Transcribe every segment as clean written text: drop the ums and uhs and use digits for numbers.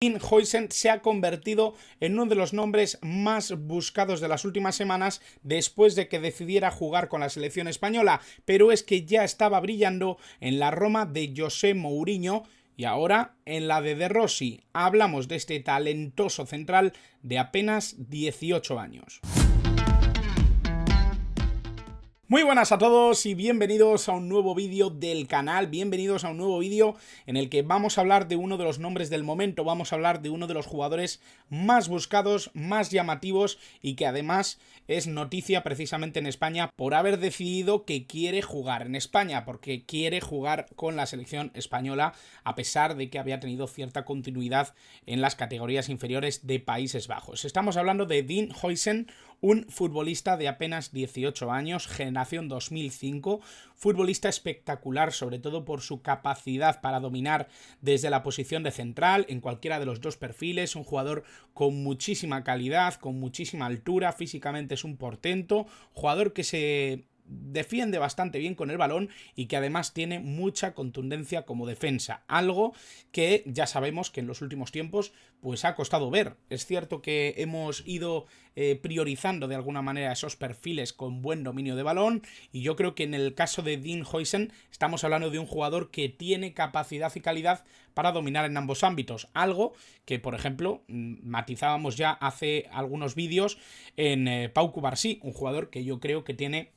Dean Huijsen se ha convertido en uno de los nombres más buscados de las últimas semanas después de que decidiera jugar con la selección española, pero es que ya estaba brillando en la Roma de José Mourinho y ahora en la de Rossi. Hablamos de este talentoso central de apenas 18 años. Muy buenas a todos y bienvenidos a un nuevo vídeo del canal, bienvenidos a un nuevo vídeo en el que vamos a hablar de uno de los nombres del momento, vamos a hablar de uno de los jugadores más buscados, más llamativos y que además es noticia precisamente en España por haber decidido que quiere jugar en España, porque quiere jugar con la selección española a pesar de que había tenido cierta continuidad en las categorías inferiores de Países Bajos. Estamos hablando de Dean Huijsen, un futbolista de apenas 18 años, generación 2005, futbolista espectacular, sobre todo por su capacidad para dominar desde la posición de central, en cualquiera de los dos perfiles, un jugador con muchísima calidad, con muchísima altura, físicamente es un portento, jugador que se defiende bastante bien con el balón y que además tiene mucha contundencia como defensa, algo que ya sabemos que en los últimos tiempos pues ha costado ver. Es cierto que hemos ido priorizando de alguna manera esos perfiles con buen dominio de balón y yo creo que en el caso de Dean Huijsen estamos hablando de un jugador que tiene capacidad y calidad para dominar en ambos ámbitos, algo que por ejemplo matizábamos ya hace algunos vídeos en Pau Cubarsí, un jugador que yo creo que tiene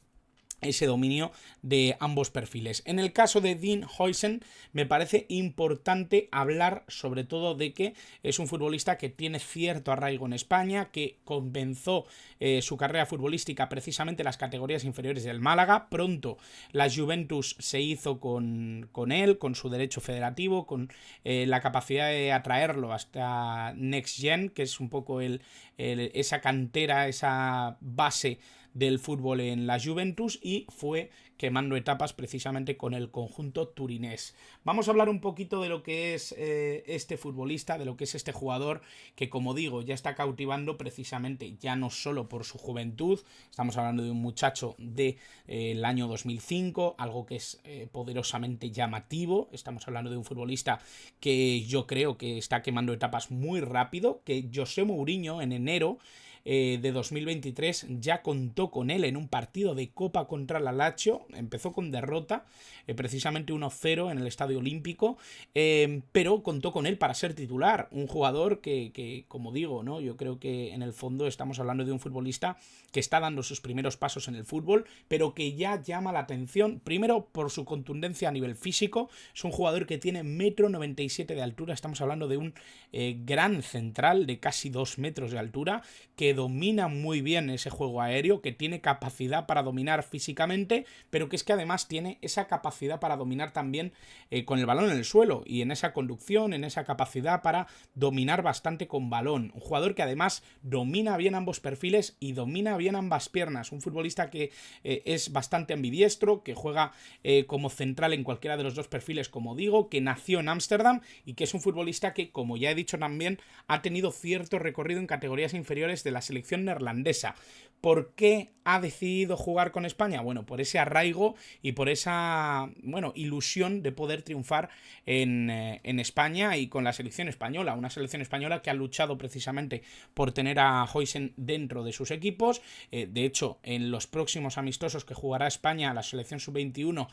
ese dominio de ambos perfiles. En el caso de Dean Huijsen me parece importante hablar sobre todo de que es un futbolista que tiene cierto arraigo en España, que comenzó su carrera futbolística precisamente en las categorías inferiores del Málaga. Pronto la Juventus se hizo con él, con su derecho federativo, con la capacidad de atraerlo hasta Next Gen, que es un poco esa cantera, esa base del fútbol en la Juventus, y fue quemando etapas precisamente con el conjunto turinés. Vamos a hablar un poquito de lo que es este futbolista, de lo que es este jugador que, como digo, ya está cautivando precisamente ya no solo por su juventud, estamos hablando de un muchacho del año 2005, algo que es poderosamente llamativo, estamos hablando de un futbolista que yo creo que está quemando etapas muy rápido, que José Mourinho en enero de 2023 ya contó con él en un partido de Copa contra la Lazio. Empezó con derrota, precisamente 1-0 en el Estadio Olímpico, pero contó con él para ser titular, un jugador que como digo, ¿no? Yo creo que en el fondo estamos hablando de un futbolista que está dando sus primeros pasos en el fútbol, pero que ya llama la atención, primero por su contundencia a nivel físico. Es un jugador que tiene 1,97 m de altura, estamos hablando de un gran central de casi 2 metros de altura, que domina muy bien ese juego aéreo, que tiene capacidad para dominar físicamente, pero que es que además tiene esa capacidad para dominar también con el balón en el suelo y en esa conducción, en esa capacidad para dominar bastante con balón. Un jugador que además domina bien ambos perfiles y domina bien ambas piernas. Un futbolista que es bastante ambidiestro, que juega como central en cualquiera de los dos perfiles, como digo, que nació en Ámsterdam y que es un futbolista que, como ya he dicho también, ha tenido cierto recorrido en categorías inferiores de la selección neerlandesa. ¿Por qué ha decidido jugar con España? Bueno, por ese arraigo y por esa ilusión de poder triunfar en España y con la selección española. Una selección española que ha luchado precisamente por tener a Huijsen dentro de sus equipos. De hecho, en los próximos amistosos que jugará España, la selección sub-21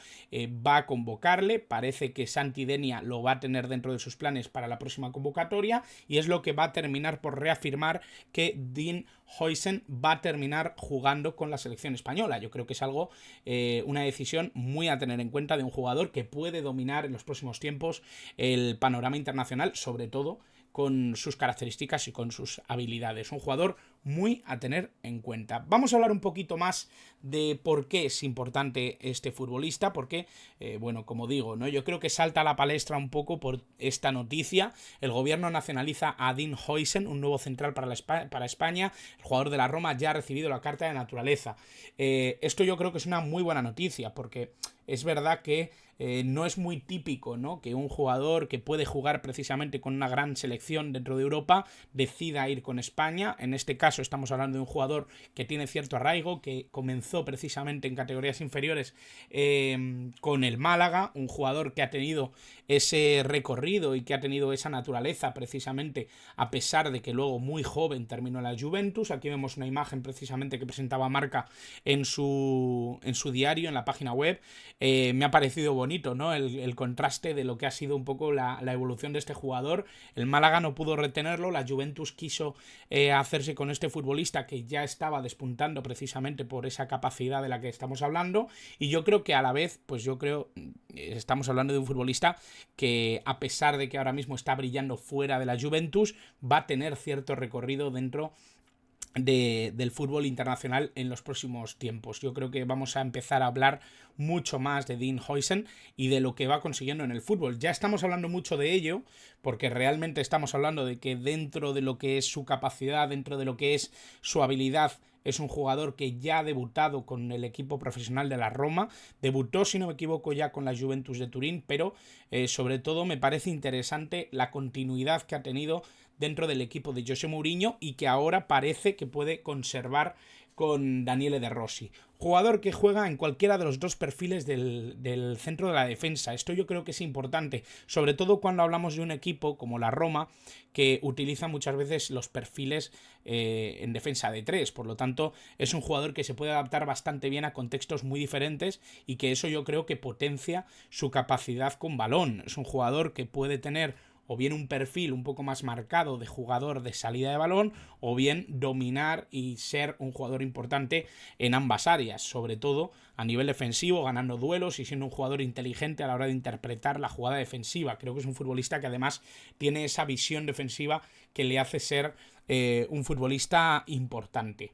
va a convocarle. Parece que Santi Denia lo va a tener dentro de sus planes para la próxima convocatoria y es lo que va a terminar por reafirmar que Dean Huijsen va a terminar jugando con la selección española. Yo creo que es algo, una decisión muy a tener en cuenta de un jugador que puede dominar en los próximos tiempos el panorama internacional, sobre todo con sus características y con sus habilidades. Un jugador muy a tener en cuenta. Vamos a hablar un poquito más de por qué es importante este futbolista, porque, como digo, ¿no? Yo creo que salta a la palestra un poco por esta noticia. El gobierno nacionaliza a Dean Huijsen, un nuevo central para España. El jugador de la Roma ya ha recibido la carta de naturaleza. Esto yo creo que es una muy buena noticia, porque es verdad que no es muy típico, ¿no?, que un jugador que puede jugar precisamente con una gran selección dentro de Europa decida ir con España. En este caso caso estamos hablando de un jugador que tiene cierto arraigo, que comenzó precisamente en categorías inferiores con el Málaga, un jugador que ha tenido ese recorrido y que ha tenido esa naturaleza precisamente a pesar de que luego muy joven terminó en la Juventus. Aquí vemos una imagen precisamente que presentaba Marca en su diario, en la página web. Me ha parecido bonito, ¿no? El contraste de lo que ha sido un poco la evolución de este jugador. El Málaga no pudo retenerlo, la Juventus quiso hacerse con este futbolista que ya estaba despuntando precisamente por esa capacidad de la que estamos hablando, y yo creo que a la vez, pues yo creo, estamos hablando de un futbolista que a pesar de que ahora mismo está brillando fuera de la Juventus, va a tener cierto recorrido dentro del fútbol internacional en los próximos tiempos. Yo creo que vamos a empezar a hablar mucho más de Dean Huijsen y de lo que va consiguiendo en el fútbol. Ya estamos hablando mucho de ello, porque realmente estamos hablando de que dentro de lo que es su capacidad, dentro de lo que es su habilidad, es un jugador que ya ha debutado con el equipo profesional de la Roma, debutó, si no me equivoco, ya con la Juventus de Turín, pero sobre todo me parece interesante la continuidad que ha tenido dentro del equipo de José Mourinho y que ahora parece que puede conservar con Daniele De Rossi. Jugador que juega en cualquiera de los dos perfiles del centro de la defensa. Esto yo creo que es importante, sobre todo cuando hablamos de un equipo como la Roma, que utiliza muchas veces los perfiles en defensa de tres. Por lo tanto, es un jugador que se puede adaptar bastante bien a contextos muy diferentes y que eso yo creo que potencia su capacidad con balón. Es un jugador que puede tener o bien un perfil un poco más marcado de jugador de salida de balón, o bien dominar y ser un jugador importante en ambas áreas, sobre todo a nivel defensivo, ganando duelos y siendo un jugador inteligente a la hora de interpretar la jugada defensiva. Creo que es un futbolista que además tiene esa visión defensiva que le hace ser un futbolista importante.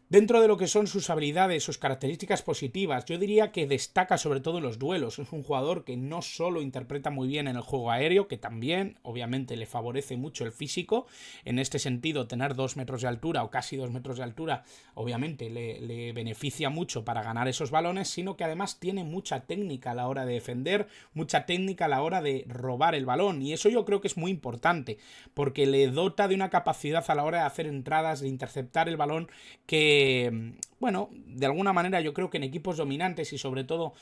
Dentro de lo que son sus habilidades, sus características positivas, yo diría que destaca sobre todo en los duelos. Es un jugador que no solo interpreta muy bien en el juego aéreo, que también obviamente le favorece mucho el físico. En este sentido, tener 2 metros de altura o casi 2 metros de altura obviamente le beneficia mucho para ganar esos balones, sino que además tiene mucha técnica a la hora de defender, mucha técnica a la hora de robar el balón, y eso yo creo que es muy importante porque le dota de una capacidad a la hora de hacer entradas, de interceptar el balón que bueno, de alguna manera yo creo que en equipos dominantes y sobre todo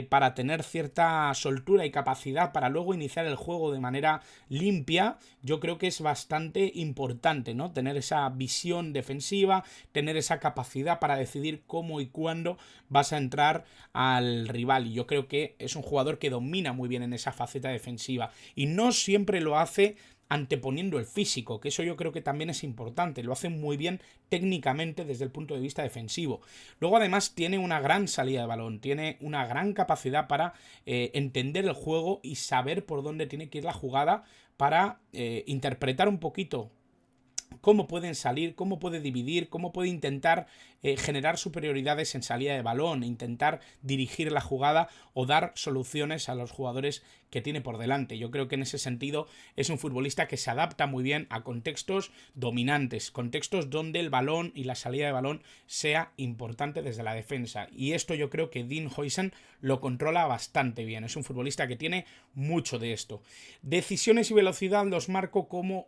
para tener cierta soltura y capacidad para luego iniciar el juego de manera limpia, yo creo que es bastante importante, ¿no? Tener esa visión defensiva, tener esa capacidad para decidir cómo y cuándo vas a entrar al rival, y yo creo que es un jugador que domina muy bien en esa faceta defensiva y no siempre lo hace anteponiendo el físico, que eso yo creo que también es importante, lo hace muy bien técnicamente desde el punto de vista defensivo. Luego además tiene una gran salida de balón, tiene una gran capacidad para entender el juego y saber por dónde tiene que ir la jugada para interpretar un poquito cómo pueden salir, cómo puede dividir, cómo puede intentar generar superioridades en salida de balón, intentar dirigir la jugada o dar soluciones a los jugadores que tiene por delante. Yo creo que en ese sentido es un futbolista que se adapta muy bien a contextos dominantes, contextos donde el balón y la salida de balón sea importante desde la defensa, y esto yo creo que Dean Huijsen lo controla bastante bien. Es un futbolista que tiene mucho de esto. Decisiones y velocidad los marco como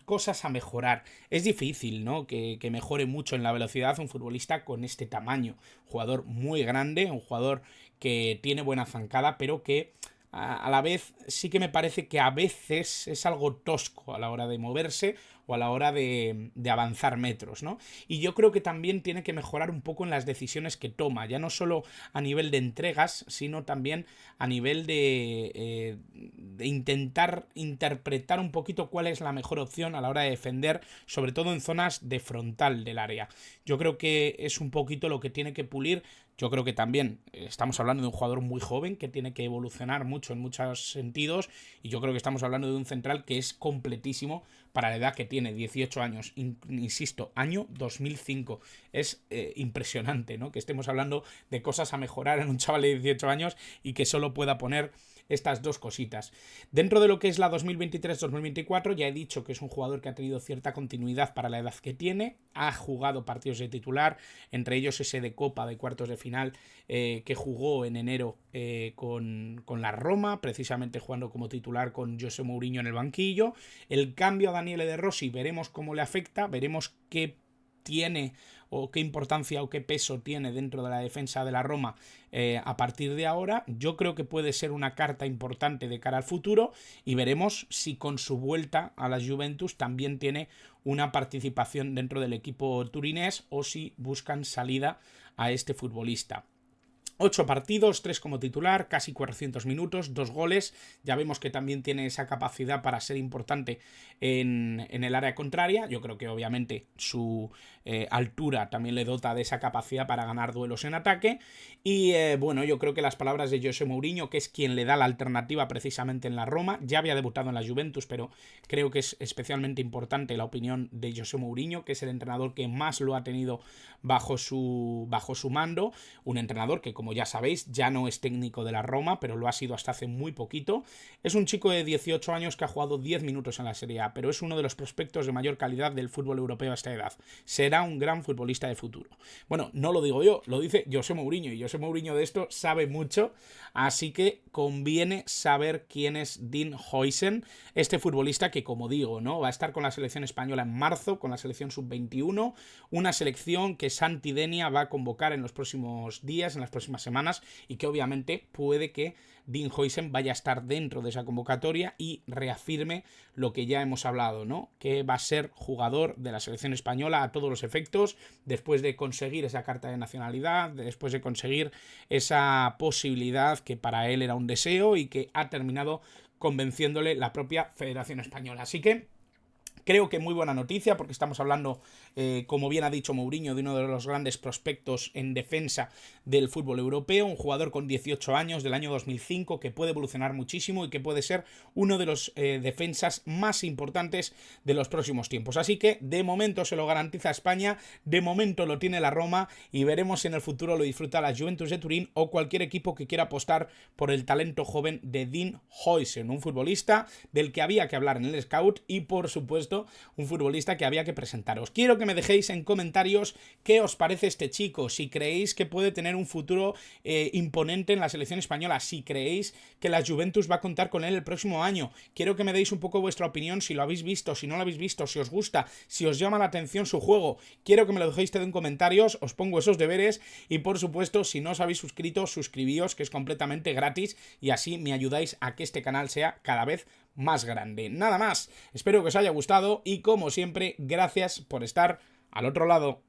cosas a mejorar. Es difícil, ¿no? que mejore mucho en la velocidad un futbolista con este tamaño. Un jugador muy grande, un jugador que tiene buena zancada, pero que a la vez sí que me parece que a veces es algo tosco a la hora de moverse o a la hora de avanzar metros, ¿no? Y yo creo que también tiene que mejorar un poco en las decisiones que toma, ya no solo a nivel de entregas, sino también a nivel de intentar interpretar un poquito cuál es la mejor opción a la hora de defender, sobre todo en zonas de frontal del área. Yo creo que es un poquito lo que tiene que pulir. Yo creo que también estamos hablando de un jugador muy joven que tiene que evolucionar mucho en muchos sentidos, y yo creo que estamos hablando de un central que es completísimo para la edad que tiene, 18 años, insisto, año 2005. Es impresionante, ¿no? Que estemos hablando de cosas a mejorar en un chaval de 18 años y que solo pueda poner estas dos cositas. Dentro de lo que es la 2023-2024, ya he dicho que es un jugador que ha tenido cierta continuidad para la edad que tiene, ha jugado partidos de titular, entre ellos ese de Copa de cuartos de final que jugó en enero con la Roma, precisamente jugando como titular con José Mourinho en el banquillo. El cambio a Daniele De Rossi, veremos cómo le afecta, veremos qué tiene o qué importancia o qué peso tiene dentro de la defensa de la Roma a partir de ahora. Yo creo que puede ser una carta importante de cara al futuro y veremos si con su vuelta a la Juventus también tiene una participación dentro del equipo turinés o si buscan salida a este futbolista. 8 partidos, 3 como titular, casi 400 minutos, 2 goles. Ya vemos que también tiene esa capacidad para ser importante en el área contraria. Yo creo que obviamente su altura también le dota de esa capacidad para ganar duelos en ataque. Y bueno, yo creo que las palabras de José Mourinho, que es quien le da la alternativa precisamente en la Roma, ya había debutado en la Juventus, pero creo que es especialmente importante la opinión de José Mourinho, que es el entrenador que más lo ha tenido bajo su mando. Un entrenador que, como ya sabéis, ya no es técnico de la Roma, pero lo ha sido hasta hace muy poquito. Es un chico de 18 años que ha jugado 10 minutos en la Serie A, pero es uno de los prospectos de mayor calidad del fútbol europeo a esta edad. Será un gran futbolista de futuro. Bueno, no lo digo yo, lo dice José Mourinho, y José Mourinho de esto sabe mucho, así que conviene saber quién es Dean Huijsen, este futbolista que, como digo, ¿no?, va a estar con la selección española en marzo, con la selección sub-21, una selección que Santi Denia va a convocar en los próximos días, en las próximas semanas, y que obviamente puede que Dean Huijsen vaya a estar dentro de esa convocatoria y reafirme lo que ya hemos hablado, ¿no?, que va a ser jugador de la selección española a todos los efectos, después de conseguir esa carta de nacionalidad, después de conseguir esa posibilidad que para él era un deseo y que ha terminado convenciéndole la propia Federación Española. Así que creo que muy buena noticia, porque estamos hablando, como bien ha dicho Mourinho, de uno de los grandes prospectos en defensa del fútbol europeo, un jugador con 18 años del año 2005 que puede evolucionar muchísimo y que puede ser uno de los defensas más importantes de los próximos tiempos. Así que de momento se lo garantiza España, de momento lo tiene la Roma y veremos si en el futuro lo disfruta la Juventus de Turín o cualquier equipo que quiera apostar por el talento joven de Dean Huijsen, un futbolista del que había que hablar en el Scout y, por supuesto, un futbolista que había que presentaros. Quiero que me dejéis en comentarios qué os parece este chico, si creéis que puede tener un futuro imponente en la selección española, si creéis que la Juventus va a contar con él el próximo año. Quiero que me deis un poco vuestra opinión, si lo habéis visto, si no lo habéis visto, si os gusta, si os llama la atención su juego. Quiero que me lo dejéis todo en comentarios, os pongo esos deberes y, por supuesto, si no os habéis suscrito, suscribíos, que es completamente gratis y así me ayudáis a que este canal sea cada vez más grande. Nada más, espero que os haya gustado y, como siempre, gracias por estar al otro lado.